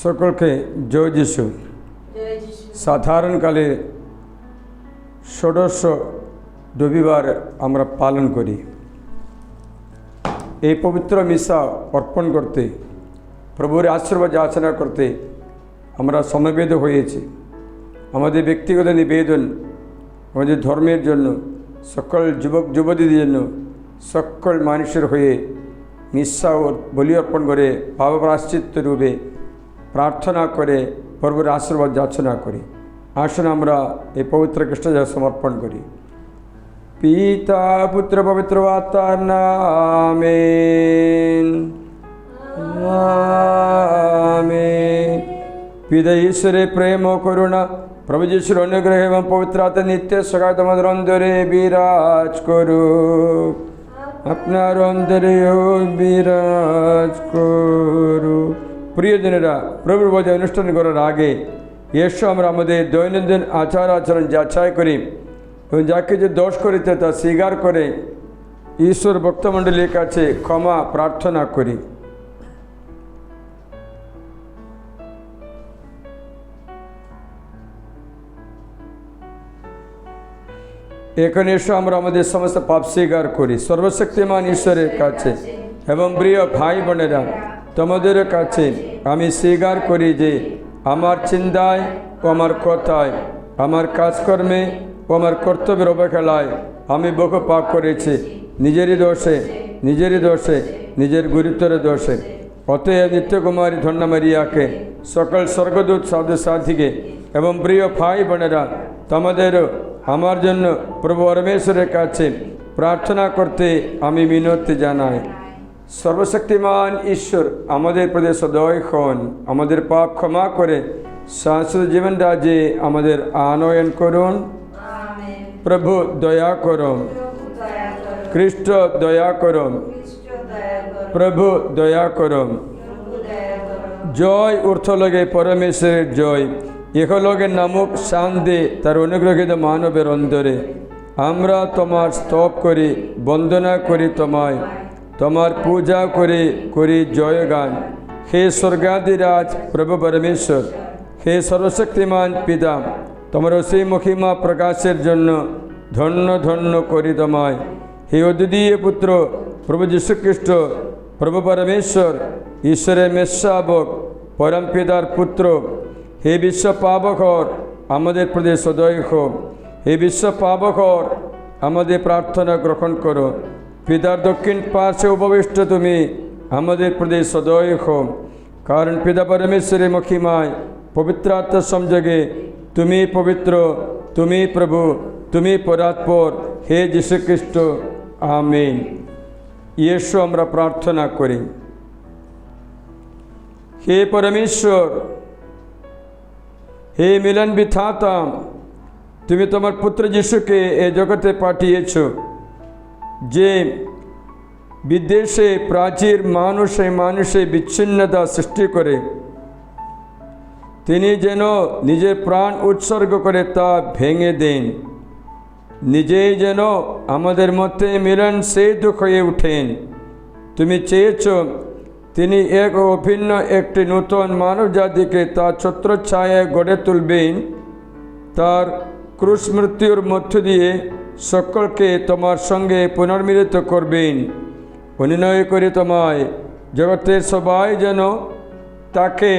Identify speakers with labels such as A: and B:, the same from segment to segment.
A: সকলকে জয় যিশু। সাধারণকালে ষোড়শ রবিবার আমরা পালন করি। এই পবিত্র মিশা অর্পণ করতে, প্রভুর আশীর্বাদ যাচনা করতে আমরা সমবেত হয়েছি। আমাদের ব্যক্তিগত নিবেদন, আমাদের ধর্মের জন্য, সকল যুবক যুবতীদের জন্য, সকল মানুষের হয়ে মিশা বলি অর্পণ করে পাপ প্রায়শ্চিত্ত রূপে প্রার্থনা করে প্রভুর আশীর্বাদ যাচনা করি। আসুন আমরা এই পবিত্র কৃষ্ণজয় সমর্পণ করি। পিতা পুত্র পবিত্র আত্মার নামে আমেন। পিতা ঈশ্বরের প্রেম ও করুণা, প্রভু যিশুর অনুগ্রহ এবং পবিত্র আত্মা নিত্য সকাল তোমাদের অন্তরে বিরাজ করুক। আপনার অন্তরেও বিরাজ করুক। প্রিয়জনেরা, প্রভুর বলে অনুষ্ঠান করার আগে এসো আমরা আমাদের দৈনন্দিন আচার আচরণ যাচাই করি এবং যা কিছু দোষ করেছে তা স্বীকার করে ঈশ্বর ভক্তমণ্ডলীর কাছে ক্ষমা প্রার্থনা করি। এখন এসো আমরা আমাদের সমস্ত পাপ স্বীকার করি সর্বশক্তিমান ঈশ্বরের কাছে। এবং প্রিয় ভাই বোনেরা, তোমাদের কাছে আমি স্বীকার করি যে আমার চিন্তায় ও আমার কথায়, আমার কাজকর্মে ও আমার কর্তব্যের অবহেলায় আমি বহু পাপ করেছি, নিজের দোষে, নিজের গুরুত্বের দোষে। অতএব নিত্যকুমারী ধন্য মারিয়াকে, সকল স্বর্গদূত সাধু সাথীকে এবং প্রিয় ভাই বোনেরা, তোমাদেরও আমার জন্য প্রভু পরমেশ্বরের কাছে প্রার্থনা করতে আমি মিনতি জানাই। সর্বশক্তিমান ঈশ্বর আমাদের প্রতি সদয় হন, আমাদের পাপ ক্ষমা করে শাশ্বত জীবন রাজ্যে আমাদের আনয়ন করুন। প্রভু দয়া করুন, খ্রিস্ট দয়া করুন, প্রভু দয়া করুন। জয় ঊর্ধ্বলোকে পরমেশ্বরের জয়, ইহলোকের নামক শান্তি তার অনুগ্রহিত মানবের অন্তরে। আমরা তোমার স্তব করি, বন্দনা করি তোমায়, তোমার পূজা করি জয়গান। হে স্বর্গাদিরাজ প্রভু পরমেশ্বর, হে সর্বশক্তিমান পিতা, তোমার সেই মহিমা প্রকাশের জন্য ধন্য ধন্য করি তোমায়। হে অদ্বিতীয় পুত্র প্রভু যীশুখ্রিস্ট, প্রভু পরমেশ্বর, ঈশ্বরের মেষশাবক, পরম পিতার পুত্র, হে বিশ্ব পাবকর আমাদের প্রতি সদয় হো। হে বিশ্ব পাবকর আমাদের প্রার্থনা গ্রহণ করো। পিতার দক্ষিণ পার্শ্বে উপবিষ্ট তুমি আমাদের প্রতি সদয় হো। কারণ পিতা পরমেশ্বরের মহিমায় পবিত্র আত্মার সংযোগে তুমি পবিত্র, তুমি প্রভু, তুমি পরাৎপর, হে যীশুখ্রিস্ট। আমিন। এসো আমরা প্রার্থনা করি। হে পরমেশ্বর, হে মিলন বিধাতা, তুমি তোমার পুত্র যিশুকে এ জগতে পাঠিয়েছ, যে বিদেশে প্রাচীর মানুষে বিচ্ছিন্নতা সৃষ্টি করে তিনি যেন নিজের প্রাণ উৎসর্গ করে তা ভেঙে দেন, নিজেই যেন আমাদের মধ্যে মিলন সেতু হয়ে উঠেন। তুমি চেয়েছ তিনি এক অভিন্ন একটি নূতন মানব জাতিকে তার ছত্রছায়ায় গড়ে তুলবেন, তার ক্রুশ মৃত্যুর মধ্য দিয়ে সকলকে তোমার সঙ্গে পুনর্মিলিত করবেন। অনুনয় করে তোমায়, জগতের সবাই যেন তাকে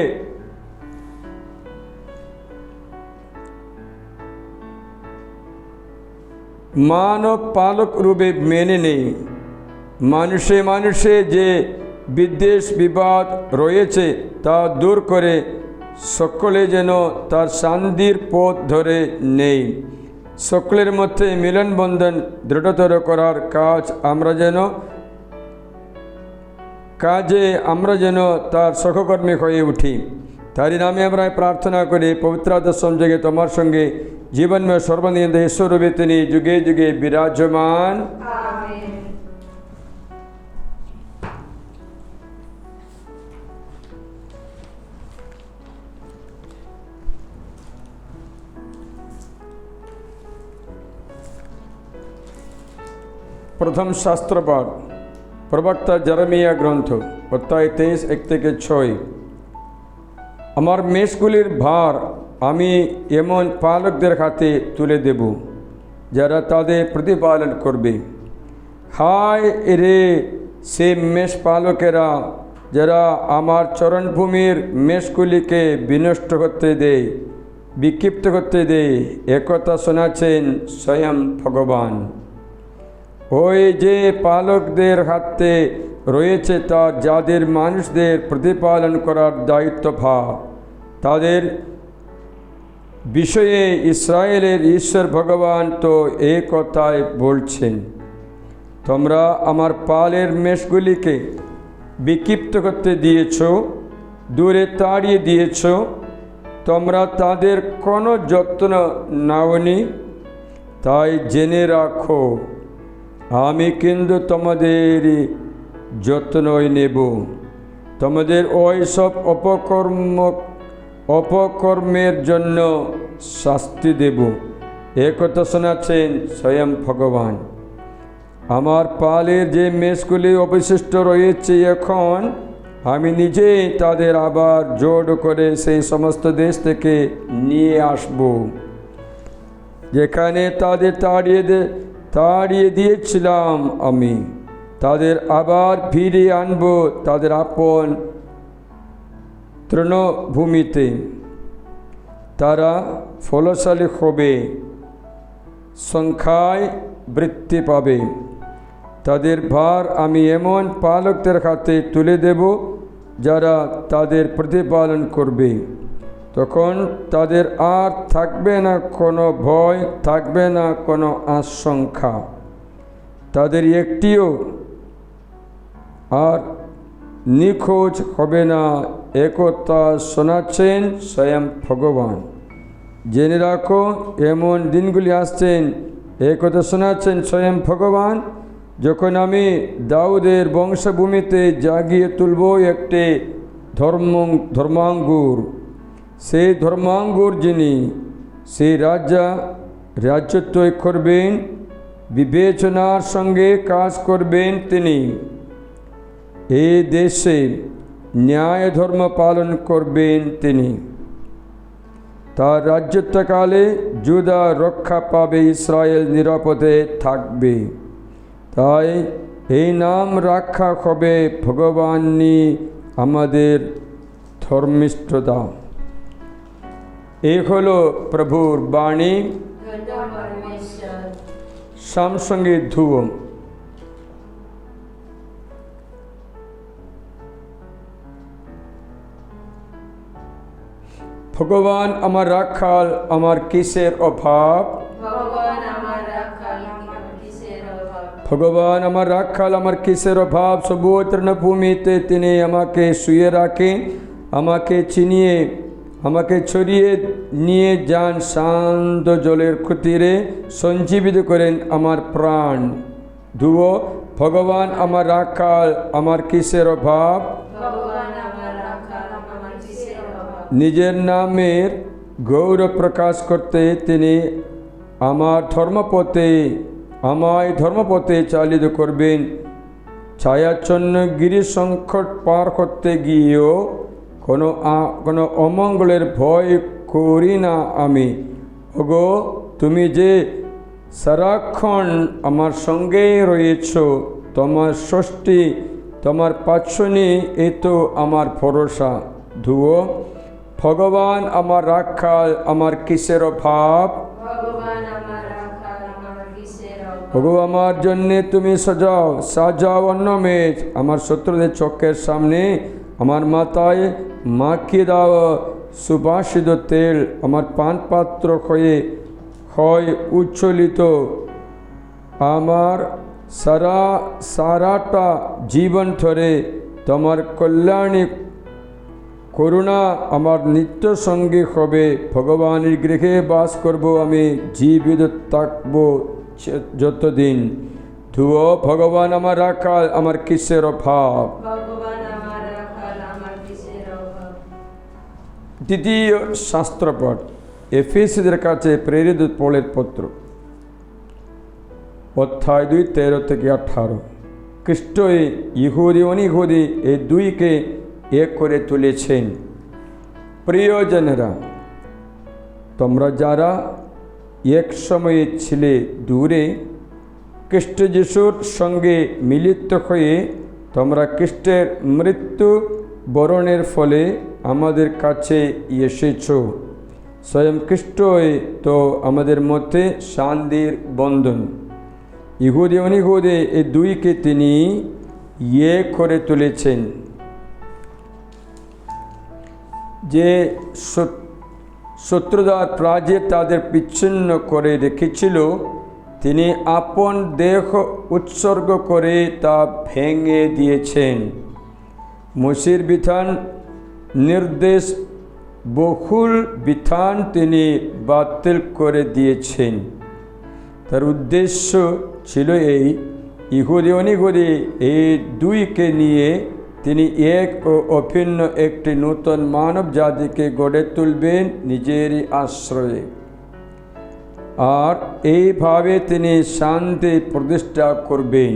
A: মানব পালক রূপে মেনে নেই। মানুষে যে বিদ্বেষ বিবাদ রয়েছে তা দূর করে সকলে যেন তার শান্তির পথ ধরে নেই। সকলের মধ্যে মিলনবন্ধন দৃঢ়তর করার কাজে আমরা যেন তার সহকর্মী হয়ে উঠি। তারই নামে আমরা প্রার্থনা করি। পবিত্র আত্মার সংযোগে তোমার সঙ্গে জীবনময় সর্বনিয়ন্ত্রিত ঈশ্বররূপে তিনি যুগে যুগে বিরাজমান। প্রথম শাস্ত্রপাঠ প্রবক্তা জেরেমিয়া গ্রন্থ, অধ্যায় 23, 1-6। আমার মেষগুলির ভার আমি এমন পালকদের হাতে তুলে দেব যারা তাদের প্রতিপালন করবে। হায় রে সে মেষ পালকেরা যারা আমার চরণভূমির মেষগুলিকে বিনষ্ট করতে দেয়, বিক্ষিপ্ত করতে দেয়। একথা শোনাচ্ছেন স্বয়ং ভগবান। ওই যে পালকদের হাতে রয়েছে তা যাদের মানুষদের প্রতিপালন করার দায়িত্বভার, তাদের বিষয়ে ইসরায়েলের ঈশ্বর ভগবান তো এই কথাই বলছেন, তোমরা আমার পালের মেষগুলিকে বিক্ষিপ্ত করতে দিয়েছ, দূরে তাড়িয়ে দিয়েছ, তোমরা তাদের কোনো যত্ন নাওনি। তাই জেনে রাখো, আমি কিন্তু তোমাদের যত্নই নেব, তোমাদের ওই সব অপকর্মের জন্য শাস্তি দেব। একথা শোনাচ্ছেন স্বয়ং ভগবান। আমার পালের যে মেষগুলি অবশিষ্ট রয়েছে এখন, আমি নিজেই তাদের আবার জোড় করে সেই সমস্ত দেশ থেকে নিয়ে আসব যেখানে তাদের তাড়িয়ে দিয়েছিলাম। আমি তাদের আবার ফিরিয়ে আনব তাদের আপন তৃণভূমিতে। তারা ফলশালী হবে, সংখ্যায় বৃদ্ধি পাবে। তাদের ভার আমি এমন পালকদের হাতে তুলে দেব যারা তাদের প্রতিপালন করবে। তখন তাদের আর থাকবে না কোনো ভয়, থাকবে না কোনো আশঙ্কা, তাদের একটিও আর নিখোঁজ হবে না। একথা শোনাচ্ছেন স্বয়ং ভগবান। জেনে রাখো, এমন দিনগুলি আসছেন, একথা শোনাচ্ছেন স্বয়ং ভগবান, যখন আমি দাউদের বংশভূমিতে জাগিয়ে তুলব একটি ধর্মাঙ্গুর। সেই ধর্মাঙ্গুর যিনি, সেই রাজ্যত্ব করবেন, বিবেচনার সঙ্গে কাজ করবেন তিনি। এই দেশে ন্যায় ধর্ম পালন করবেন তিনি। তার রাজ্যত্বকালে জুদা রক্ষা পাবে, ইসরায়েল নিরাপদে থাকবে। তাই এই নাম রাখা হবে ভগবানই আমাদের ধর্মিষ্ঠতা। এই হলো প্রভুর বাণী। সামসঙ্গীত ধুয়ো। ভগবান আমার রাখাল, আমার কিসের অভাব? ভগবান আমার রাখাল, আমার কিসের অভাব? সবুজ তৃণভূমিতে তিনি আমাকে শুয়ে রাখেন, আমাকে ছড়িয়ে নিয়ে যান শান্ত জলের কুটিরে, সঞ্জীবিত করেন আমার প্রাণ। ধুয়ো। ভগবান আমার রাখাল, আমার কিসের অভাব? নিজের নামের গৌরব প্রকাশ করতে তিনি আমায় ধর্মপথে চালিত করবেন। ছায়াচ্ছন্ন গিরি সংকট পার করতে গিয়েও কোনো অমঙ্গলের ভয় করি না আমি। ওগো, তুমি যে সারাক্ষণ আমার সঙ্গেই রয়েছ, তোমার ষষ্ঠী, তোমার পাচ্ছনি, এ তো আমার ভরসা। ধুয়ো। ভগবান আমার রাখাল, আমার কিসের অভাব? ওগো, আমার জন্যে তুমি সাজাও অন্নমেজ, আমার শত্রুদের চোখের সামনে। আমার মাথায় মাখিয়ে দাও সুবাসিত তেল, আমার পানপাত্র হয় উচ্ছ্বলিত। আমার সারাটা জীবন ধরে তোমার কল্যাণী করুণা আমার নিত্য সঙ্গী হবে। ভগবানের গৃহে বাস করব আমি, জীবিত থাকব যতদিন। ধুয়ো। ভগবান আমার রাখাল, আমার কিসের অভাব? দ্বিতীয় শাস্ত্রপাঠ, এফেসীয়দের কাছে প্রেরিত পৌলের পত্র, অধ্যায় 2, 13 থেকে 18। খ্রিস্ট ইহুদি অনিহুদি এই দুইকে এক করে তুলেছেন। প্রিয়জনেরা, তোমরা যারা এক সময়ে ছিলে দূরে, খ্রিস্ট যিশুর সঙ্গে মিলিত হয়ে তোমরা খ্রিস্টের মৃত্যু বরণের ফলে আমাদের কাছে এসেছ। স্বয়ং খ্রিস্টই তো আমাদের মধ্যে শান্তির বন্ধন। ইহুদি অনিহুদি এই দুইকে তিনি এক করে তুলেছেন। যে শত্রুতার প্রাচীর তাদের বিচ্ছিন্ন করে রেখেছিল, তিনি আপন দেহ উৎসর্গ করে তা ভেঙে দিয়েছেন। মোশির বিধান নির্দেশ বহুল বিধান তিনি বাতিল করে দিয়েছেন। তার উদ্দেশ্য ছিল এই, ইহুদি অনিহুদি এই দুইকে নিয়ে তিনি এক ও অভিন্ন একটি নূতন মানব জাতিকে গড়ে তুলবেন নিজেরই আশ্রয়ে। আর এইভাবে তিনি শান্তি প্রতিষ্ঠা করবেন।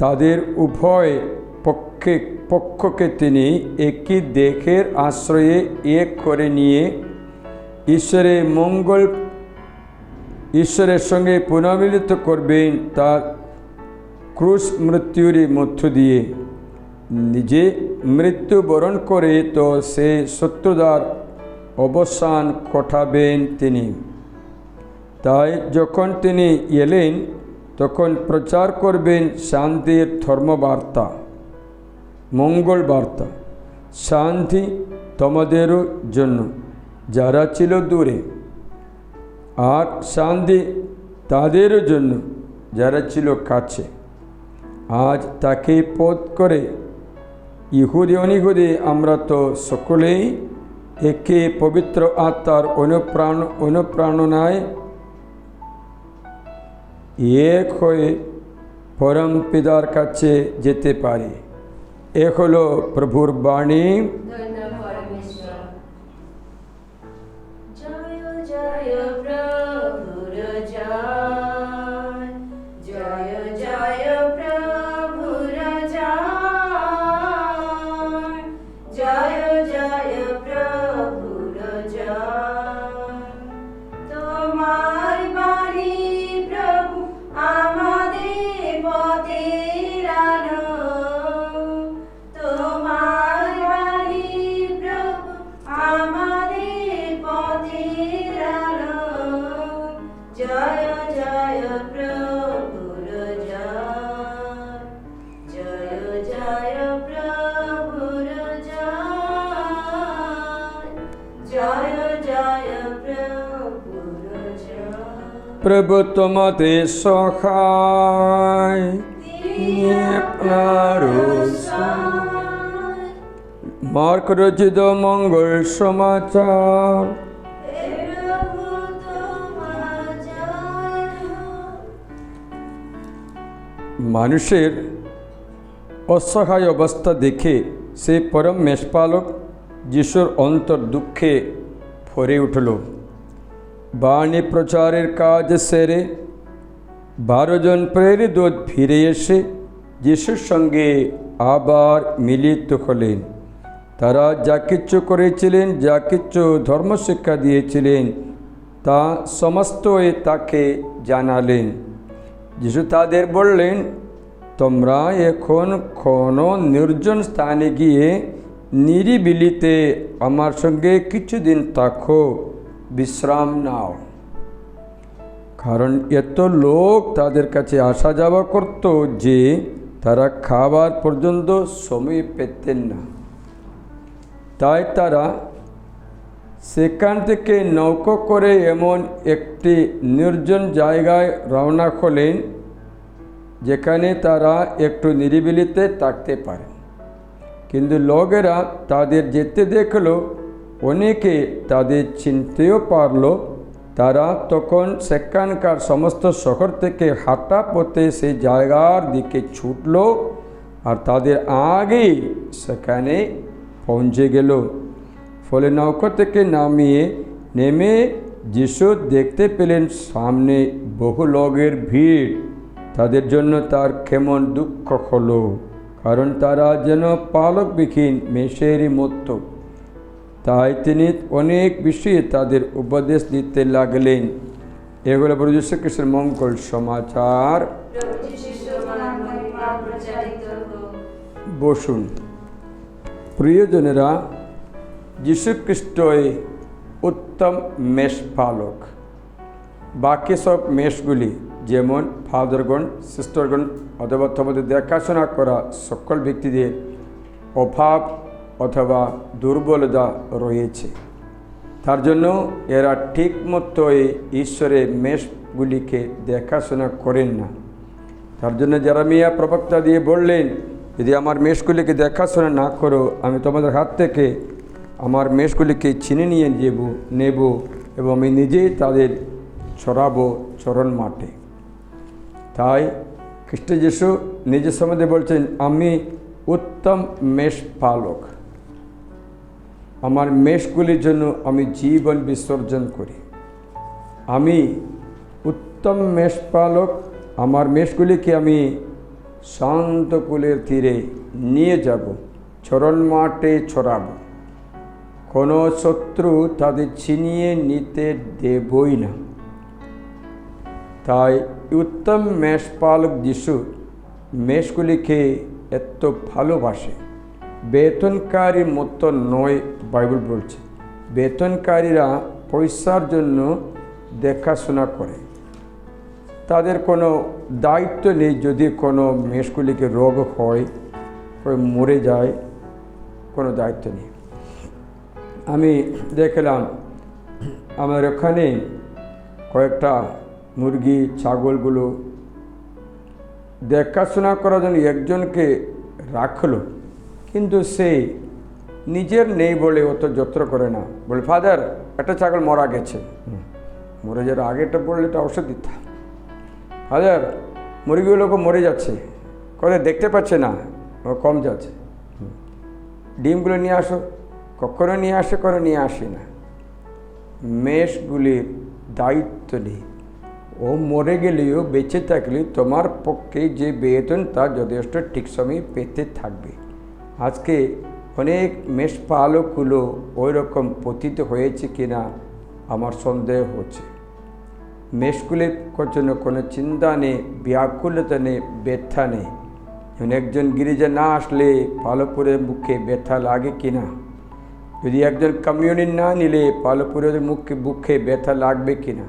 A: তাদের উভয় পক্ষকে তিনি একই দেহের আশ্রয়ে এক করে নিয়ে ঈশ্বরের সঙ্গে পুনর্মিলিত করবেন তার ক্রুশ মৃত্যুর মধ্য দিয়ে। নিজে মৃত্যুবরণ করে তো সে শত্রুতার অবসান ঘটাবেন তিনি। তাই যখন তিনি এলেন তখন প্রচার করবেন শান্তির ধর্মবার্তা, মঙ্গল বার্তা। শান্তি তোমাদেরও জন্য যারা ছিল দূরে, আর শান্তি তাদেরও জন্য যারা ছিল কাছে। আজ তাকে পথ করে ইহুদি অনিহুদি আমরা তো সকলেই একে পবিত্র আত্মার অনুপ্রেরণায় এক হয়ে পরম পিতার কাছে যেতে পারি। এ হলো প্রভুর বাণী। প্রভু তোমাদের সহায় মার্ক রচিত মঙ্গল সমাচার। মানুষের অসহায় অবস্থা দেখে সে পরম মেষপালক যিশুর অন্তর দুঃখে ভরে উঠল। বাণী প্রচারের কাজ সেরে 12 জন প্রেরিত ফিরে এসে যিশুর সঙ্গে আবার মিলিত হলেন। তারা যা কিছু করেছিলেন, যা কিছু ধর্মশিক্ষা দিয়েছিলেন, তা সমস্তই তাকে জানালেন। যিশু তাদের বললেন, তোমরা এখন কোনো নির্জন স্থানে গিয়ে নিরিবিলিতে আমার সঙ্গে কিছুদিন থাকো, বিশ্রাম নাও। কারণ এত লোক তাদের কাছে আসা যাওয়া করত যে তারা খাবার পর্যন্ত সময় পেতেন না। তাই তারা সেখান থেকে নৌকো করে এমন একটি নির্জন জায়গায় রওনা হলেন যেখানে তারা একটু নিরিবিলিতে থাকতে পারে। কিন্তু লোকেরা তাদের যেতে দেখল, অনেকে তাদের চিনতেও পারল। তারা তখন সেখানকার সমস্ত শহর থেকে হাঁটা পথে সেই জায়গার দিকে ছুটল আর তাদের আগেই সেখানে পৌঁছে গেল। ফলে নৌকা থেকে নেমে যিশু দেখতে পেলেন সামনে বহু লোকের ভিড়। তাদের জন্য তার কেমন দুঃখ হলো, কারণ তারা যেন পালকবিহীন মেষেরই মতো। তাই তিনি অনেক বিষয়ে তাদের উপদেশ দিতে লাগলেন। এগুলো প্রভু যীশু খ্রিস্টের মঙ্গল সমাচার। বসুন। প্রিয়জনেরা, যীশু খ্রিস্টই উত্তম মেষপালক। বাকি সব মেষগুলি, যেমন ফাদারগণ, সিস্টারগণ অথবা তোমাদের দেখাশোনা করা সকল ব্যক্তিদের অভাব অথবা দুর্বলতা রয়েছে। তার জন্য এরা ঠিক মতো ঈশ্বরের মেষগুলিকে দেখাশোনা করেন না। তার জন্য যেরেমিয়া প্রবক্তা দিয়ে বললেন, যদি আমার মেষগুলিকে দেখাশোনা না করো, আমি তোমাদের হাত থেকে আমার মেষগুলিকে ছিনে নিয়ে নেব এবং আমি নিজেই তাদের ছড়াবো চরণ মাঠে। তাই খ্রিস্ট যীশু নিজের সম্বন্ধে বলছেন, আমি উত্তম মেষপালক। আমার মেষগুলির জন্য আমি জীবন বিসর্জন করি। আমি উত্তম মেষপালক। আমার মেষগুলিকে আমি শান্ত কুলের তীরে নিয়ে যাব, চরণ মাঠে ছড়াবো। কোনো শত্রু তাদের ছিনিয়ে নিতে দেবই না। তাই উত্তম মেষপালক যিশু মেষগুলিকে এত ভালোবাসে। বেতনকারীর মতো নয়, বাইবেল বলছে। বেতনকারীরা পয়সার জন্য দেখাশোনা করে, তাদের কোনো দায়িত্ব নেই। যদি কোনো মেষগুলিকে রোগ হয়, মরে যায়, কোনো দায়িত্ব নেই। আমি দেখলাম আমার ওখানে কয়েকটা মুরগি ছাগলগুলো দেখাশোনা করার জন্য একজনকে রাখলো, কিন্তু সে নিজের নেই বলে অত যত্ন করে না। বলে, ফাদার একটা ছাগল মারা গেছে। মরে যাওয়ার আগেটা বললে এটা ঔষধ দিতাম। ফাদার মুরগিগুলোকে মরে যাচ্ছে, করে দেখতে পাচ্ছে না, ও কম যাচ্ছে, ডিমগুলো নিয়ে আসো। কখনো নিয়ে আসে, করে নিয়ে আসি না। মেষগুলির দায়িত্ব নেই। ও মরে গেলেও বেঁচে থাকলে তোমার পক্ষে যে বেতন তা যথেষ্ট ঠিক সময় পেতে থাকবে। আজকে অনেক মেষপালকগুলো ওই রকম পতিত হয়েছে কিনা আমার সন্দেহ হচ্ছে। মেষগুলির জন্য কোনো চিন্তা নেই, ব্যাকুলতা নেই, ব্যথা নেই। একজন গিরিজা না আসলে পালপুরের মুখে ব্যথা লাগে কিনা, যদি একজন কমিউনিটি না নিলে পালপুরের বুকে ব্যথা লাগবে কিনা,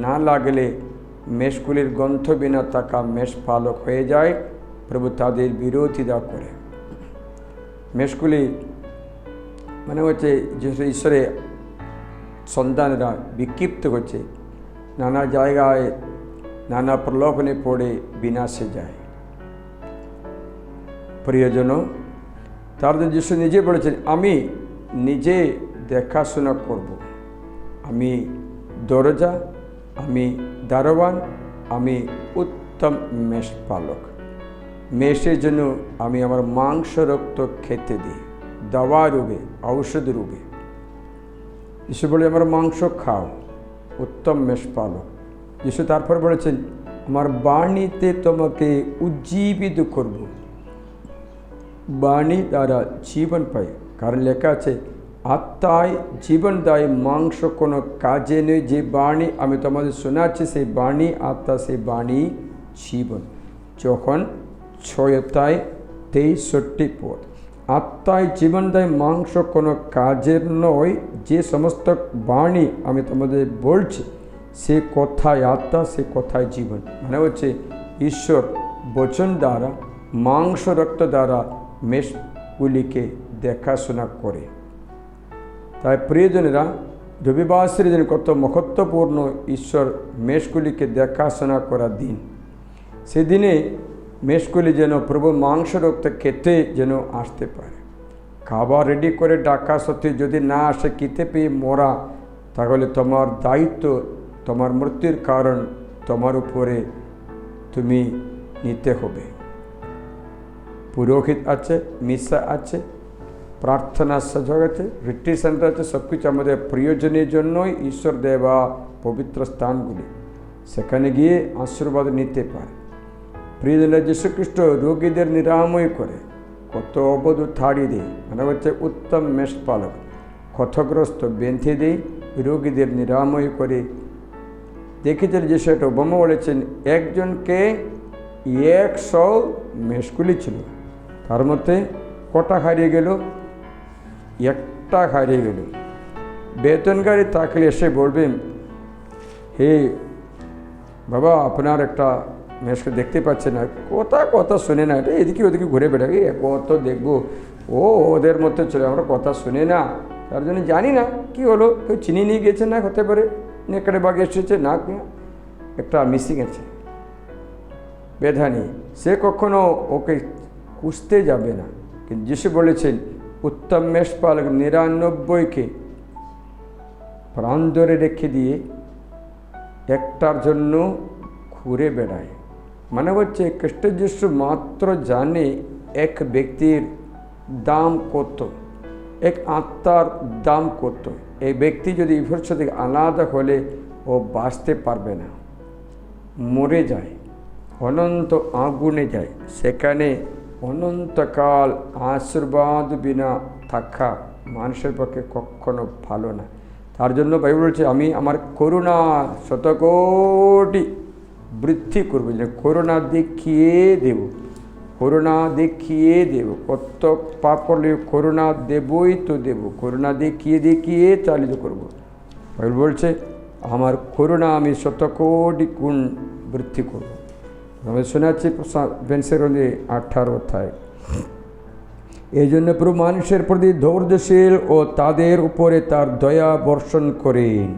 A: না লাগলে মেষগুলির গ্রন্থ বিনা থাকা মেষপালক হয়ে যায়। প্রভু তাদের বিরোধিতা করে। মেষগুলি মানে হচ্ছে যে ঈশ্বরের সন্তানরা বিক্ষিপ্ত করছে, নানা জায়গায় নানা প্রলোভনে পড়ে বিনাশে যায়। প্রিয়জন, তার যিশু নিজে বলেছেন, আমি নিজে দেখাশোনা করব। আমি দরজা, আমি দারোয়ান, আমি উত্তম মেষপালক। মেষের জন্য আমি আমার মাংস রক্ত খেতে দিই, দাওয়া রূপে, ঔষধ রূপে। যিশু বলে, আমার মাংস খাও, উত্তম মেষপালক। যিশু তারপর বলেছেন, আমার বাণীতে তোমাকে উজ্জীবিত করব। বাণী দ্বারা জীবন পাই, কারণ লেখা আছে, আত্মায় জীবন দেয়, মাংস কোনো কাজে নেই। যে বাণী আমি তোমাদের শোনাচ্ছি সেই বাণী আত্মা, সেই বাণী জীবন। যখন 6:63 পদ, আত্মায় জীবন দেয়, মাংস কোনো কাজের নয়। যে সমস্ত বাণী আমি তোমাদের বলছি সে কথায় আত্মা, সে কথায় জীবন। মানে হচ্ছে ঈশ্বর বচন দ্বারা, মাংস রক্ত দ্বারা মেষগুলিকে দেখাশোনা করে। তাই প্রিয়জনেরা, রবিবাসের দিন কত মহত্বপূর্ণ ঈশ্বর মেষগুলিকে দেখাশোনা করার দিন। সেদিনে মেষগুলি যেন প্রভু মাংস রক্ত খেতে যেন আসতে পারে। খাবার রেডি করে ডাকা সত্যি যদি না আসে, খেতে পেয়ে মরা, তাহলে তোমার দায়িত্ব, তোমার মৃত্যুর কারণ তোমার উপরে তুমি নিতে হবে। পুরোহিত আছে, মিশা আছে, প্রার্থনা সজাগ আছে, রিট্রিট সেন্টার আছে, সব কিছু আমাদের প্রিয়জনের জন্যই ঈশ্বর দেওয়া পবিত্র স্থানগুলি। সেখানে গিয়ে আশীর্বাদ নিতে পারে। প্রিয়জনের যীশুখ্রিস্ট রোগীদের নিরাময় করে, কত অবধ থাড়ি দেয়। মানে হচ্ছে উত্তম মেষপালক। ক্ষতগ্রস্ত বেঁধে দেয়, রোগীদের নিরাময় করে। দেখেছেন যে সেটা ওবামা বলেছেন একজনকে 100 মেশগুলি ছিল, তার মধ্যে কটা হারিয়ে গেল? একটা হারিয়ে গেল। বেতনকারী থাকলে এসে বলবেন, হে বাবা, আপনার একটা মেশকে দেখতে পাচ্ছে না, কথা শুনে না, এটা এদিকে ওদিকে ঘুরে বেড়াবে, কত দেখবো, ওদের মধ্যে চলে, আমরা কথা শুনে না, তার জন্য জানি না কি হলো, কেউ চিনি নিয়ে গেছে, না হতে পারে নেকড়ে বাঘ এসেছে, না একটা মিসিং আছে, বেধা নেই, সে কখনো ওকে খুঁজতে যাবে না। কিন্তু যিশু বলেছেন উত্তম মেষপালক 99কে প্রাণ ধরে রেখে দিয়ে একটার জন্য ঘুরে বেড়ায়। মানে হচ্ছে খ্রিস্ট যিশু মাত্র জানে এক ব্যক্তির দাম কত, এক আত্মার দাম কত। এই ব্যক্তি যদি ঈশ্বর থেকে আলাদা হলে ও বাঁচতে পারবে না, মরে যায়, অনন্ত আগুনে যায়, সেখানে অনন্তকাল আশীর্বাদ বিনা থাকা মানুষের পক্ষে কখনো ভালো না। তার জন্য বাইবেল বলছে আমি আমার করুণা শতকোটি বৃদ্ধি করবো, যে করুণা দেখিয়ে দেব, করুণা দেখিয়ে দেব, কত পাপ করলে করুণা দেবই তো দেব, করুণা দেখিয়ে দেখিয়ে চালিত করব। বাইবেল বলছে আমার করুণা আমি শতকোটি গুণ বৃদ্ধি করব। আমি শোনাচ্ছি বেনসের 18 অধ্যায়। এই জন্য প্রভু মানুষের প্রতি ধৈর্যশীল ও তাদের উপরে তার দয়া বর্ষণ করেন।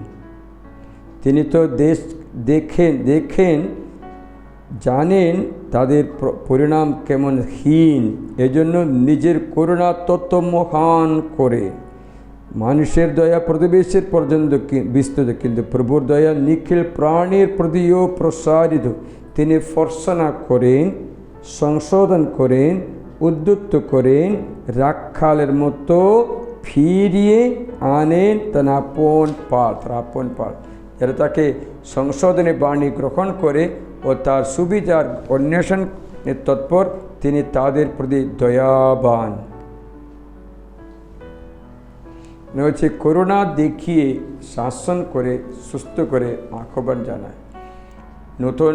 A: তিনি তো দেখেন জানেন তাদের পরিণাম কেমন হীন, এজন্য নিজের করুণা তত মহান করে। মানুষের দয়া প্রতিবেশীর পর্যন্ত বিস্তৃত, কিন্তু প্রভুর দয়া নিখিল প্রাণীর প্রতিও প্রসারিত। তিনি ফর্সনা করেন, সংশোধন করেন, উদ্যুক্ত করেন, রাখালের মতো ফিরিয়ে আনেন তার আপন পাল, যারা তাকে সংশোধনে বাণী গ্রহণ করে ও তার সুবিচার অন্বেষণের তৎপর, তিনি তাদের প্রতি দয়াবান। হচ্ছে করুণা দেখিয়ে শাসন করে সুস্থ করে আহ্বান জানায়। নতুন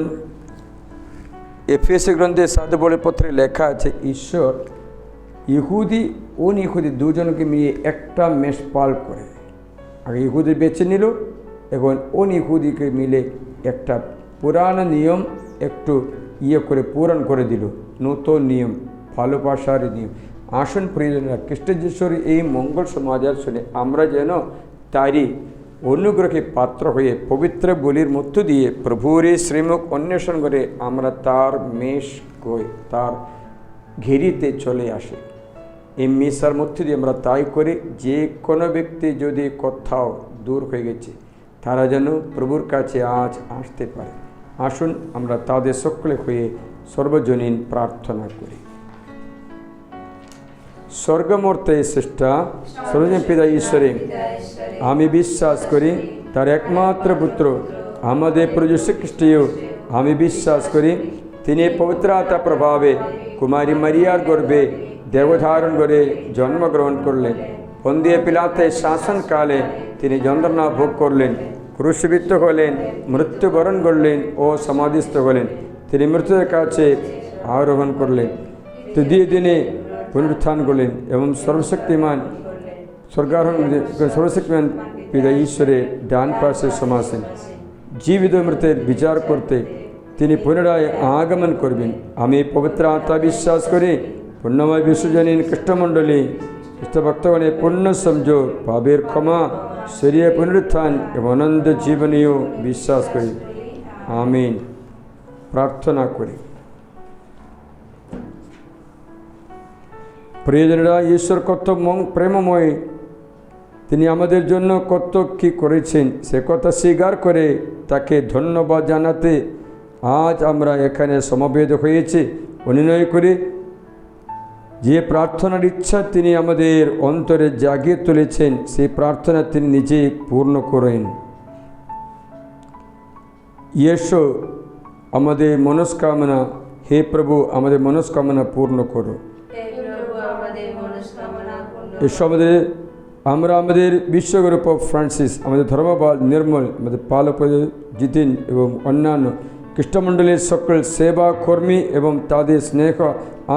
A: এফেসীয় গ্রন্থে 7 বলে পত্রে লেখা আছে ঈশ্বর ইহুদি ও ইহুদি দুজনকে নিয়ে একটা মেষপাল করে। আগে ইহুদি বেছে নিল, এখন ইহুদিকে মিলে একটা পুরানো নিয়ম একটু করে পূরণ করে দিল, নতুন নিয়ম, ভালোবাসার নিয়ম। আসন প্রিয়জনেরা, খ্রিস্ট যিশুর এই মঙ্গল সমাচার শুনে আমরা যেন তারই অনুগ্রহে পাত্র হয়ে পবিত্র বলির মধ্য দিয়ে প্রভুর শ্রীমুখ অন্বেষণ করে আমরা তার মেষ তার ঘেরিতে চলে আসি। এই মেষার মধ্য দিয়ে আমরা তাই করি, যে কোনো ব্যক্তি যদি কোথাও দূর হয়ে গেছে তারা যেন প্রভুর কাছে আজ আসতে পারে। আসুন আমরা তাদের সকলে হয়ে সর্বজনীন প্রার্থনা করি। স্বর্গমূর্তে শ্রেষ্ঠা সর্বজন পিতা ঈশ্বরে, আমি বিশ্বাস করি তার একমাত্র পুত্র আমাদের প্রভু যীশু খ্রিস্টীয়, আমি বিশ্বাস করি তিনি পবিত্র আত্মার প্রভাবে কুমারী মারিয়ার গর্ভে দেহধারণ করে জন্মগ্রহণ করলেন, পন্তিয়া পিলাতের শাসনকালে তিনি যন্ত্রণা ভোগ করলেন, ক্রুশবিদ্ধ হলেন, মৃত্যুবরণ করলেন ও সমাধিস্থ হলেন, তিনি মৃত্যুদের কাছে আরোহণ করলেন, তৃতীয় দিনে পুনরুত্থান করলেন এবং সর্বশক্তিমান পিতা ঈশ্বরের ডান পাশে সমাসীন, জীবিত মৃতের বিচার করতে তিনি পুনরায় আগমন করবেন। আমি পবিত্র আত্মা বিশ্বাস করি, পুণ্যময় বিশ্বজনীন খ্রিস্টমণ্ডলী, খ্রিস্টভক্তগণের পুণ্য সংযোগ, পাপের ক্ষমা, শরীরের পুনরুত্থান এবং অনন্ত জীবনীয় বিশ্বাস করি। আমিন। প্রার্থনা করি। প্রিয়জনেরা, ঈশ্বর কত প্রেমময়, তিনি আমাদের জন্য কত কী করেছেন সে কথা স্বীকার করে তাকে ধন্যবাদ জানাতে আজ আমরা এখানে সমবেত হয়েছি। অনুনয় করে যে প্রার্থনার ইচ্ছা তিনি আমাদের অন্তরে জাগিয়ে তুলেছেন, সেই প্রার্থনা তিনি নিজেই পূর্ণ করেন। ইয়েশু আমাদের মনস্কামনা, হে প্রভু আমাদের মনস্কামনা পূর্ণ করো। এসো আমাদের আমরা আমাদের বিশ্বগুরু পোপ ফ্রান্সিস, আমাদের ধর্মপাল নির্মল, আমাদের পালপদ জিতিন এবং অন্যান্য খ্রিস্টমণ্ডলীর সকল সেবা কর্মী এবং তাদের স্নেহ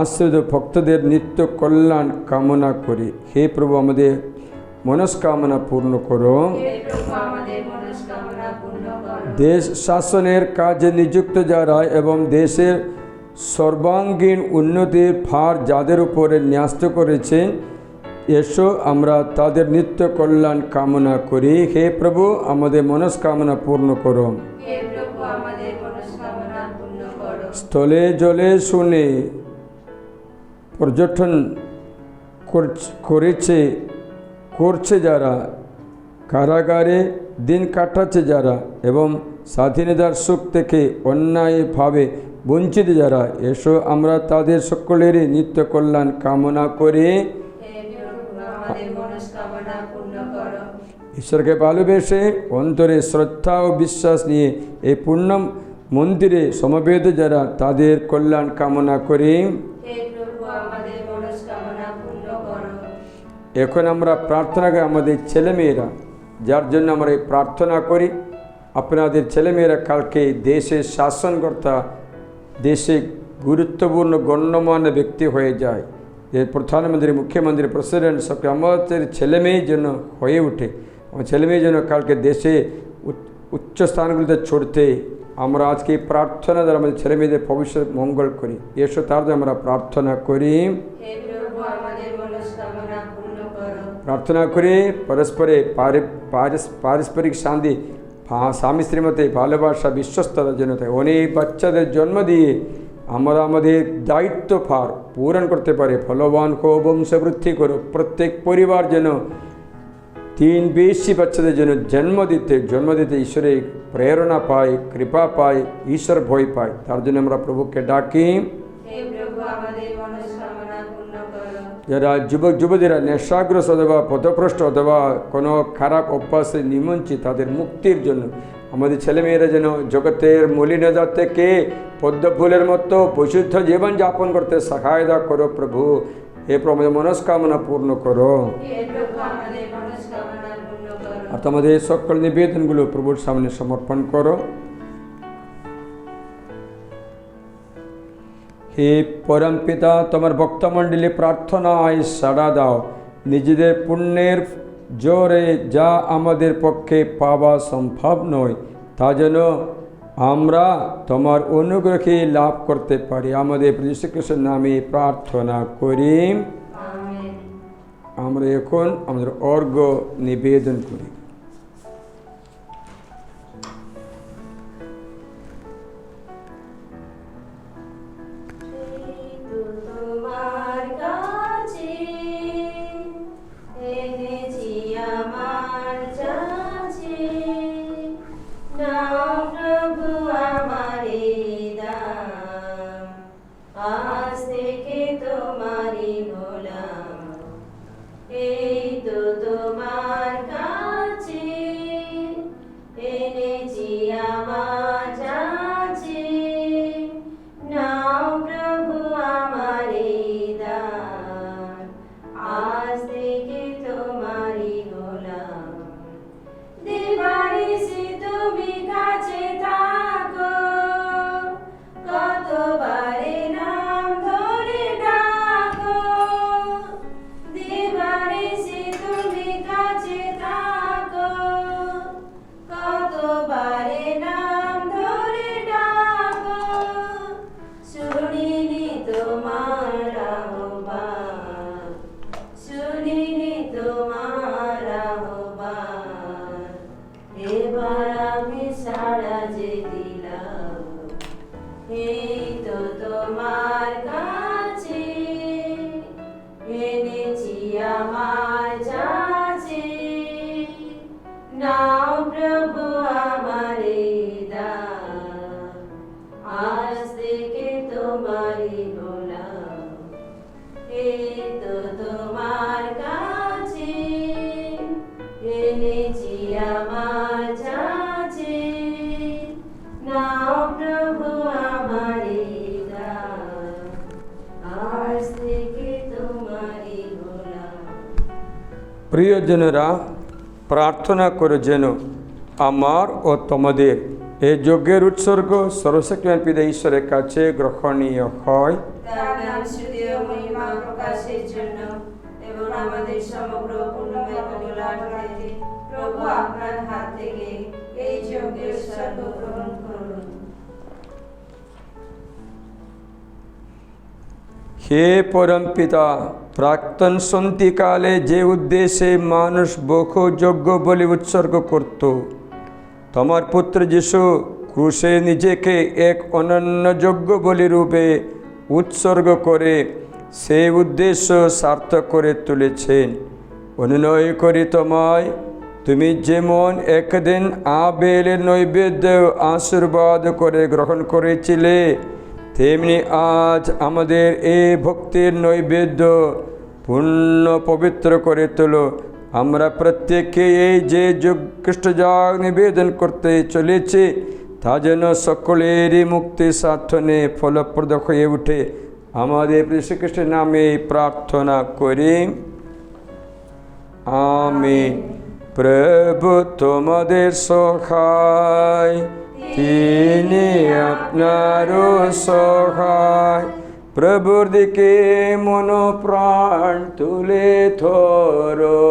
A: আশ্রিত ভক্তদের নিত্য কল্যাণ কামনা করি। হে প্রভু, আমাদের মনস্কামনা পূর্ণ করো। দেশ শাসনের কাজে নিযুক্ত যারা এবং দেশের সর্বাঙ্গীন উন্নতির ভার যাদের উপরে ন্যস্ত করেছেন, এসো আমরা তাদের নিত্য কল্যাণ কামনা করি। হে প্রভু, আমাদের মনস্কামনা পূর্ণ করো। স্থলে জলে শুনে পর্যটন করছে যারা, কারাগারে দিন কাটাচ্ছে যারা এবং স্বাধীনতার সুখ থেকে অন্যায়ভাবে বঞ্চিত যারা, এসো আমরা তাদের সকলেরই নিত্য কল্যাণ কামনা করি। ঈশ্বরকে ভালোবেসে অন্তরে শ্রদ্ধা ও বিশ্বাস নিয়ে এই পূর্ণ মন্দিরে সমবেত যারা, তাদের কল্যাণ কামনা করি। এখন আমরা প্রার্থনা করি আমাদের ছেলেমেয়েরা, যার জন্য আমরা এই প্রার্থনা করি, আপনাদের ছেলেমেয়েরা কালকে দেশের শাসনকর্তা, দেশে গুরুত্বপূর্ণ গণ্যমান্য ব্যক্তি হয়ে যায়। যে প্রধানমন্ত্রী, মুখ্যমন্ত্রী, প্রেসিডেন্ট সবকে আমাদের ছেলেমেয়ের জন্য হয়ে ওঠে। আমার ছেলেমেয়ের জন্য কালকে দেশে উচ্চ স্থানগুলিতে ছড়তে আমরা আজকে প্রার্থনা দ্বারা আমাদের ছেলেমেয়েদের ভবিষ্যৎ মঙ্গল করি। এসো তার জন্য আমরা প্রার্থনা করি। প্রার্থনা করি পরস্পরে পারস্পরিক শান্তি, স্বামী স্ত্রীর মধ্যে ভালোবাসা, বিশ্বস্ততার জন্য অনেক বাচ্চাদের জন্ম দিয়ে আমরা আমাদের দায়িত্ব ভার পূরণ করতে পারে। ফলবান হো, বংশবৃদ্ধি করো। প্রত্যেক পরিবার যেন 3 বেশি বাচ্চাদের জন্য জন্ম দিতে ঈশ্বরের প্রেরণা পায়, কৃপা পায়, ঈশ্বর ভয় পায়। তার জন্য আমরা প্রভুকে ডাকি। যারা যুবক যুবতীরা নেশাগ্রস্ত অথবা পথভ্রষ্ট অথবা কোনো খারাপ অভ্যাসে নিমজ্জিত, তাদের মুক্তির জন্য আমাদের ছেলেমেয়েরা যেন জগতের মলিনতা থেকে পদ্ম ফুলের মতো পরিশুদ্ধ জীবন যাপন করতে সহায়তা করো প্রভু। হে প্রভু, আমাদের মনস্কামনা পূর্ণ করো। আর তোমাদের সকল নিবেদনগুলো প্রভুর সামনে সমর্পণ করো। হে পরম পিতা, তোমার ভক্তমণ্ডলী প্রার্থনায় সাড়া দাও। নিজেদের পুণ্যের জোরে যা আমাদের পক্ষে পাওয়া সম্ভব নয়, তা যেন আমরা তোমার অনুগ্রহে লাভ করতে পারি। আমাদের যীশু খ্রিস্টের নামে প্রার্থনা করি। আমরা এখন আমাদের অর্ঘ্য নিবেদন করি।
B: आज থেকে তোমারই গোলাম।
A: প্রিয়জনেরা, প্রার্থনা করে যেন আমার ও তোমাদের এই যজ্ঞের উৎসর্গ সর্বশক্তিমান পিতা ঈশ্বরের কাছে গ্রহণীয় হয়।
B: তার নাম স্তুতি ও মহিমা প্রকাশের জন্য এবং আমাদের সমগ্র পুণ্যময় কল্যাণার্থে প্রভু আপনার হাত থেকে এই যজ্ঞের উৎসর্গ গ্রহণ করুন।
A: হে পরম পিতা, প্রাক্তন সন্ধিকালে যে উদ্দেশ্যে মানুষ বহু যজ্ঞ বলি উৎসর্গ করত, তোমার পুত্র যিশু ক্রুশে নিজেকে এক অনন্য যজ্ঞ বলি রূপে উৎসর্গ করে সেই উদ্দেশ্য সার্থক করে তুলেছেন। অনুনয় করি তোমায়, তুমি যেমন একদিন আবেলের নৈবেদ্য আশীর্বাদ করে গ্রহণ করেছিলে, তেমনি আজ আমাদের এই ভক্তির নৈবেদ্য পূর্ণ পবিত্র করে তোলো। আমরা প্রত্যেকে এই যে খ্রিস্টযাগ নিবেদন করতে চলেছি তা যেন সকলেরই মুক্তি সাধনে ফলপ্রদ হয়ে উঠে। আমাদের শ্রীকৃষ্ণের নামে প্রার্থনা করি, আমিন। প্রভু তোমাদের সহায়, তিনি আপনারও সহায়। প্রভুর দিকে মন প্রাণ তুলে ধরো।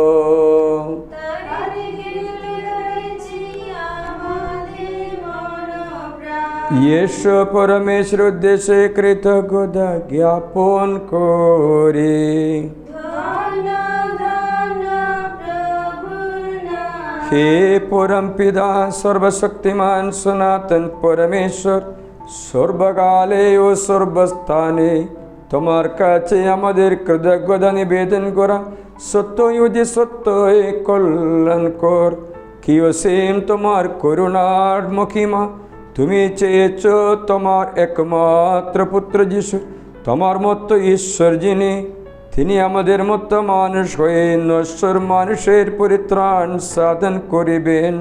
A: ঈশ্বর পরমেশ্বর উদ্দেশ্যে কৃতজ্ঞতা জ্ঞাপন করি। হে পরম পিতা, সর্বশক্তিমান সনাতন পরমেশ্বর, সর্বকালে ও সর্বস্থানে তোমার কাছে আমাদের কৃতজ্ঞতা নিবেদন করা সত্যই যে সত্যই কল্যাণকর। কি অসীম তোমার করুণার মহিমা! তুমি চেয়েছ তোমার একমাত্র পুত্র যিশু, তোমার মতো ঈশ্বর যিনি, তিনি আমাদের মতো মানুষ হয়ে নশ্বর মানুষের পরিত্রাণ সাধন করিবেন।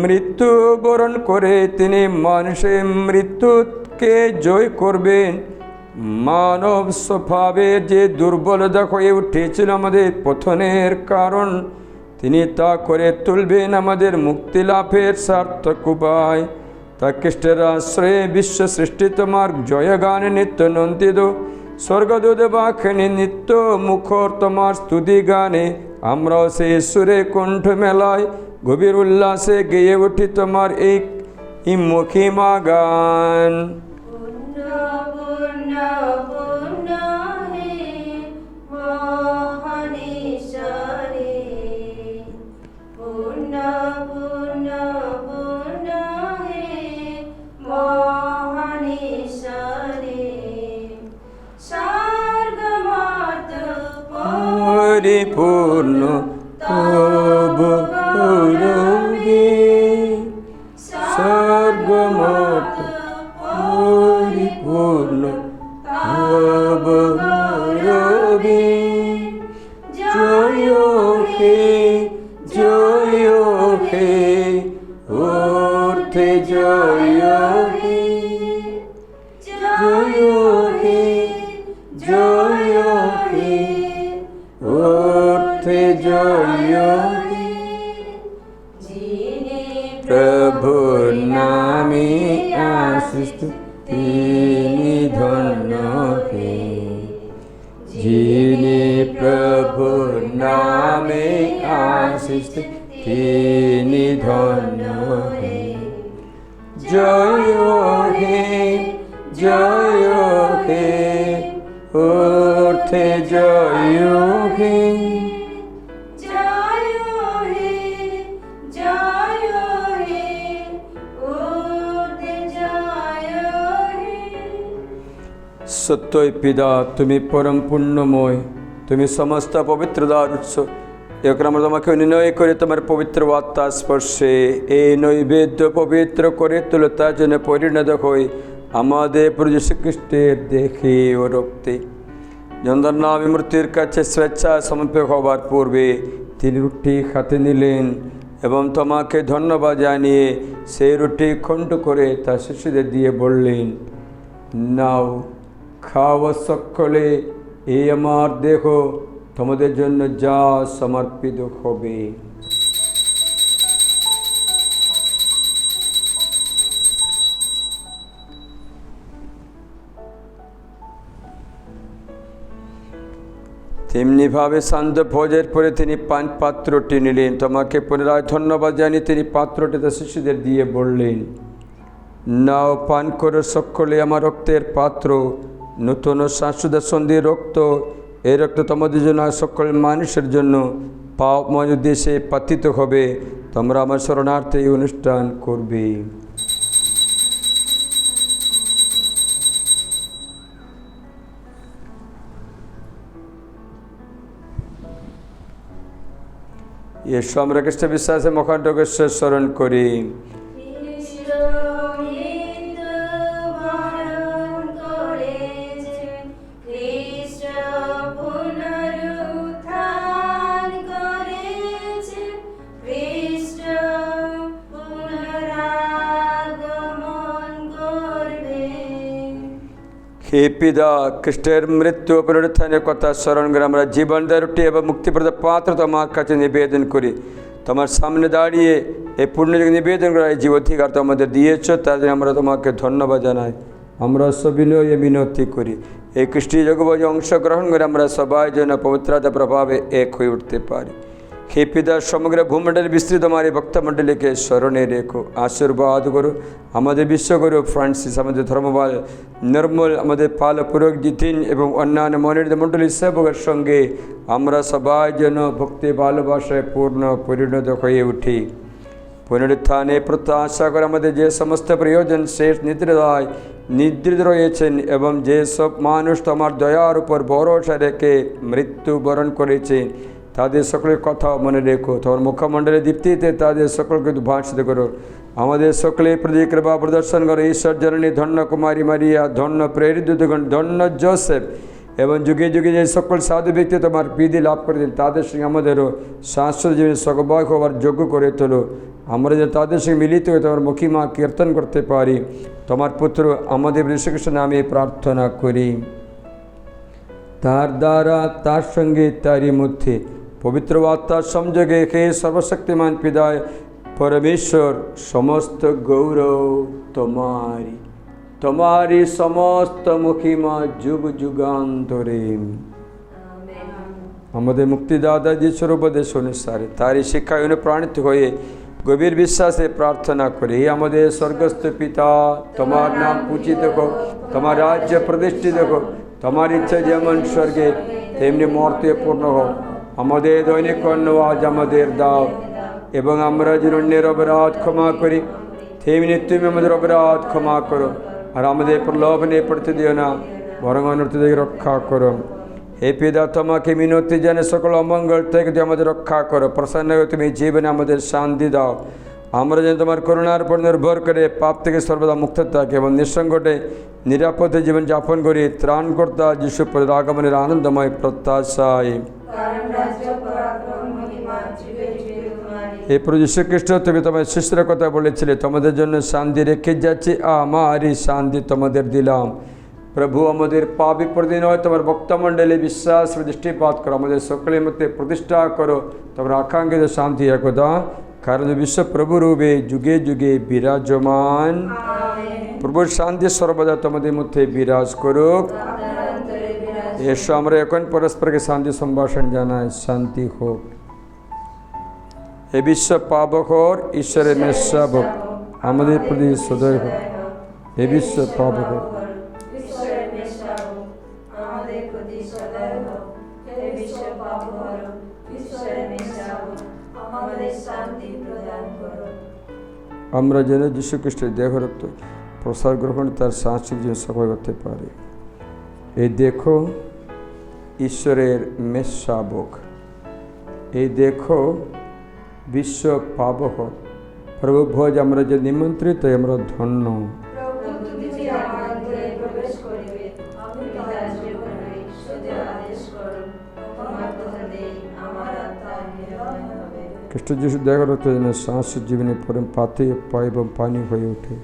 A: মৃত্যু বরণ করে তিনি মানুষের মৃত্যুকে জয় করবেন। মানব স্বভাবের যে দুর্বলতা হয়ে উঠেছিল আমাদের পতনের কারণ, তিনি তা করে তুলবেন আমাদের মুক্তি লাভের সার্থক উপায়। তা খ্রিস্টের আশ্রয়ে বিশ্ব সৃষ্টি তোমার জয়গানে নিত্য নন্দিত। স্বর্গদূত বাহিনী নিত্য মুখর তোমার স্তুতি গানে আমরাও সেই সুরে কণ্ঠ মেলায় গভীর উল্লাসে গেয়ে উঠি তোমার এই মহিমা গান। পরিপূর্ণ তবু রবি, স্বর্গমত পরিপূর্ণ তবু রবি। জয় হে, জয় হে, অর্থে জয় হে, জয় হে, জয় হে, অর্থে জয় হে। প্রভুর নামে আশিস তিনি ধন্য হে, যিনি প্রভুর নামে আশিস তিনি ধন্য হে। জয় হে, জয় হে, অর্থে জয় হে,
B: জয় হে, জয় হে, অর্থে জয় হে।
A: সত্যই পিতা, তুমি পরম পুণ্যময়, তুমি সমস্ত পবিত্রতার উৎস। এখন আমরা তোমাকে অনুনয় করে তোমার পবিত্র আত্মা স্পর্শে এই নৈবেদ্য পবিত্র করে তুলো, তার জন্য পরিণত হয়ে আমাদের প্রভু যীশু খ্রিস্টের দেহে ও রক্তে। যন্ত্রণা মৃত্যুর কাছে স্বেচ্ছা সমর্পিত হবার পূর্বে তিনি রুটি হাতে নিলেন এবং তোমাকে ধন্যবাদ জানিয়ে সেই রুটি খণ্ড করে তার শিশুদের দিয়ে বললেন, নাও খাও সকলে, এই আমার দেহ। তোমাদের জন্য যা সমর্পিত হবে। তেমনিভাবে শান্ত ভোজের পরে তিনি পাত্রটি নিলেন, তোমাকে পুনরায় ধন্যবাদ জানিয়ে তিনি পাত্রটি তার শিশুদের দিয়ে বললেন, নাও পান করে সকলে আমার রক্তের পাত্র, নূতন শাশ্বত সন্ধির রক্ত। এই রক্ত তোমাদের জন্য সকল মানুষের জন্য পাপময় উদ্দেশ্যে পাতিত হবে। তোমরা আমার শরণার্থে এই অনুষ্ঠান করবে। এসো আমরা খ্রিস্ট বিশ্বাসে মহানগরেশ্বর স্মরণ করি। হে পিতা, খ্রিস্টের মৃত্যু ও পুনরুত্থানের কথা স্মরণ করে আমরা জীবনদায়ী রুটি এবং মুক্তিপ্রদ পাত্র তোমার কাছে নিবেদন করি। তোমার সামনে দাঁড়িয়ে এই পূর্ণযোগ নিবেদন করা এই জীবধিকার তোমাদের দিয়েছ, তার জন্য আমরা তোমাকে ধন্যবাদ জানাই। আমরা সবিনয় মিনতি করি এই খ্রিস্টীয় জগৎ অংশগ্রহণ করে আমরা সবাই যেন পবিত্রতা প্রভাবে এক হয়ে উঠতে পারি। হে পিতা, সমগ্র ভূমণ্ডলে বিস্তৃত আমার এই ভক্তমণ্ডলীকে স্মরণে রেখো, আশীর্বাদ করো। আমাদের বিশ্বগুরু ফ্রান্সিস, আমাদের ধর্মপাল নির্মল, আমাদের পাল পুরোহিত জিতিন এবং অন্যান্য মনোনীত মণ্ডলী সেবকের সঙ্গে আমরা সবাই যেন ভক্তি ভালোবাসায় পূর্ণ পরিণত হয়ে উঠি। পুনরুত্থানে প্রত্যাশা করে আমাদের যে সমস্ত প্রয়োজন শেষ নিদ্রিত রয়েছেন এবং যে সব মানুষ তোমার দয়ার উপর ভরসা রেখে মৃত্যুবরণ করেছেন, তাদের সকলের কথা মনে রেখো। তোমার মুখমণ্ডলের দীপ্তিতে তাদের সকলকে উদ্ভাসিত করো। আমাদের সকলের প্রতি কৃপা প্রদর্শন করো। ঈশ্বর জননী ধন্য কুমারী মারিয়া, ধন্য প্রেরিত দূতগণ, ধন্য জোসেফ এবং যুগে যুগে যে সকল সাধু ব্যক্তি তোমার প্রীতি লাভ করেছেন, তাদের সঙ্গে আমাদেরও শাশ্বত জীবনে সগবায় হওয়ার যোগ্য করে তোলো। আমরা যেন তাদের সঙ্গে মিলিত হয়ে তোমার মহিমা কীর্তন করতে পারি। তোমার পুত্র আমাদের যীশুখ্রিস্ট নামে প্রার্থনা করি। তার দ্বারা, তার সঙ্গে, তারই মধ্যে পবিত্র আত্মার সংযোগে হে সর্বশক্তিমান পিতায় পরমেশ্বর, সমস্ত গৌরব তোমারি, তোমারি সমস্ত মহিমা যুগ যুগান্তরে। আমাদের মুক্তিদাতা যিশুর উপদেশ অনুসারে তারই শিক্ষায় অনুপ্রাণিত হয়ে গভীর বিশ্বাসে প্রার্থনা করি। আমাদের স্বর্গস্থ পিতা, তোমার নাম পূজিত হোক, তোমার রাজ্য প্রতিষ্ঠিত হোক, তোমার ইচ্ছা যেমন স্বর্গে তেমনি মর্তে পূর্ণ হোক। আমাদের দৈনিক অন্ন আজ আমাদের দাও, এবং আমরা যেন অন্যের অপরাধ ক্ষমা করি তেমনি তুমি আমাদের অপরাধ ক্ষমা করো। আর আমাদের প্রলোভনে পড়তে দিও না, বরং অনর্থ থেকে রক্ষা করো। হে পিতা, তোমাকে মিনতি জানে সকল অমঙ্গল থেকে তুমি আমাদের রক্ষা করো। প্রসন্ন হয়ে তুমি জীবনে আমাদের শান্তি দাও। আমরা যেন তোমার করুণার উপর নির্ভর করে পাপ থেকে সর্বদা মুক্ত থাকি এবং নিঃসঙ্কটে নিরাপদে জীবন যাপন করি। ত্রাণকর্তা যিশু পদের আগমনের আনন্দময় প্রত্যাশায়। হে প্রভু যীশু খ্রিস্ট, তুমি তোমার শিষ্যের কথা বলেছিলে, তোমাদের জন্য শান্তি রেখে যাচ্ছি, আমারই শান্তি তোমাদের দিলাম। প্রভু, আমাদের পাপ বিপর্যয় নয়, তোমার ভক্তমণ্ডলী বিশ্বাস দৃষ্টিপাত করো। আমাদের সকলের মধ্যে প্রতিষ্ঠা করো তোমার আকাঙ্ক্ষিত শান্তি একদা, কারণ বিশ্ব প্রভু রূপে যুগে যুগে বিরাজমান। প্রভুর শান্তি সর্বদা তোমাদের মধ্যে বিরাজ করুক। এসো আমরা এখন পরস্পরকে শান্তি সম্ভাষণ জানাই। শান্তি হোক। এ বিশ্ব পাবকর ঈশ্বরের মেষশাবক আমাদের প্রতি সদয় হোক। এ বিশ্ব পাবকর আমরা যেন যীশু খ্রিস্টের দেহ রক্ত প্রসার গ্রহণ তার সাংস্কৃতিক জীবন সফল করতে পারি। এই দেখো ঈশ্বরের মেষশাবক, এই দেখো বিশ্ব পাবক। প্রভু ভোজ আমরা যে নিমন্ত্রিত, আমরা ধন্য। খ্রিস্ট যিশু দেখা রক্ত যেন সাংস্কৃতিক জীবনে পরম পাতে পায় এবং পানি হয়ে ওঠে।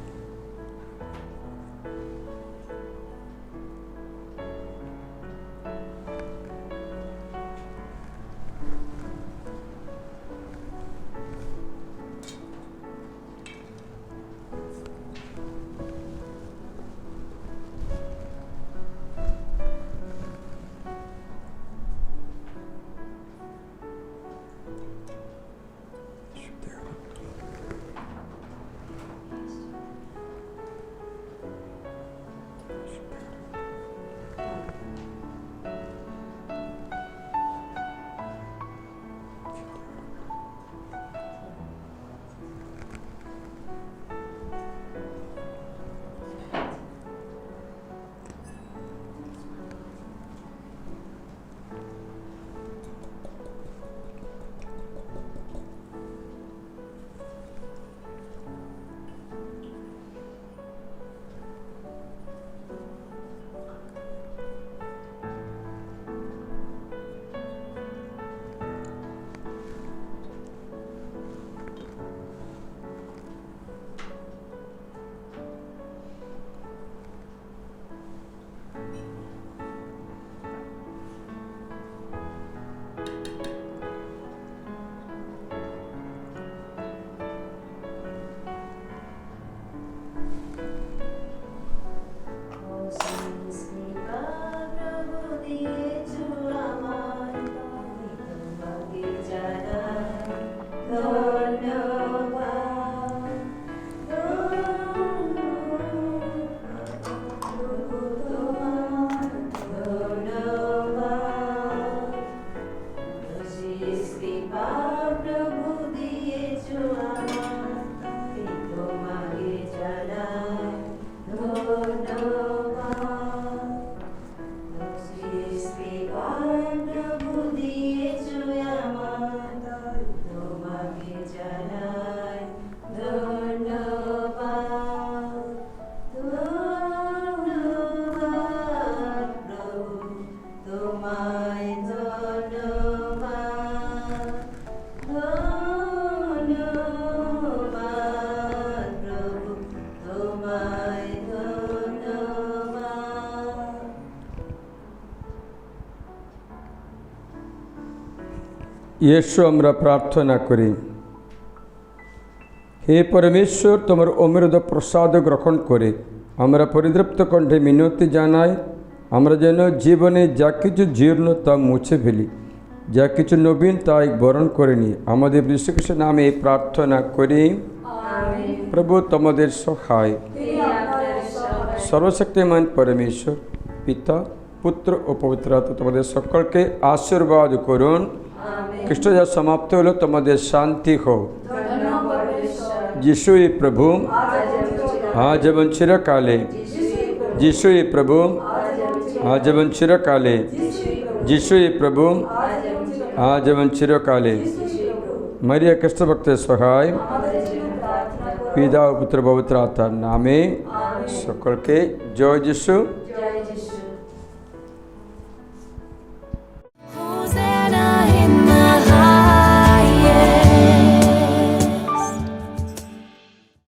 A: ইয়েশু আমরা প্রার্থনা করি। হে পরমেশ্বর, তোমার অমৃত প্রসাদ গ্রহণ করে আমরা পরিতৃপ্ত কণ্ঠে মিনতি জানাই, আমরা যেন জীবনে যা কিছু জীর্ণ তা মুছে ফেলি, যা কিছু নবীন তাই বরণ করে নিই। আমাদের যীশুখ্রিস্টের নামে প্রার্থনা করি। প্রভু তোমাদের সহায়। সর্বশক্তিমান পরমেশ্বর পিতা, পুত্র ও পবিত্র আত্মা তোমাদের সকলকে আশীর্বাদ করুন। খ্রিস্ট যা সমাপ্ত হলো, তোমাদের শান্তি হোক। যিশুই প্রভু, আজ এবং চিরকালে। যিশুই প্রভু, আজ এবং চিরকালে। যিশুই প্রভু, আজ এবং চিরকালে। মারিয়া খ্রিস্ট ভক্তের সহায় পিতা ও পুত্র পবিত্র আত্মার নামে সকলকে জয় যিশু।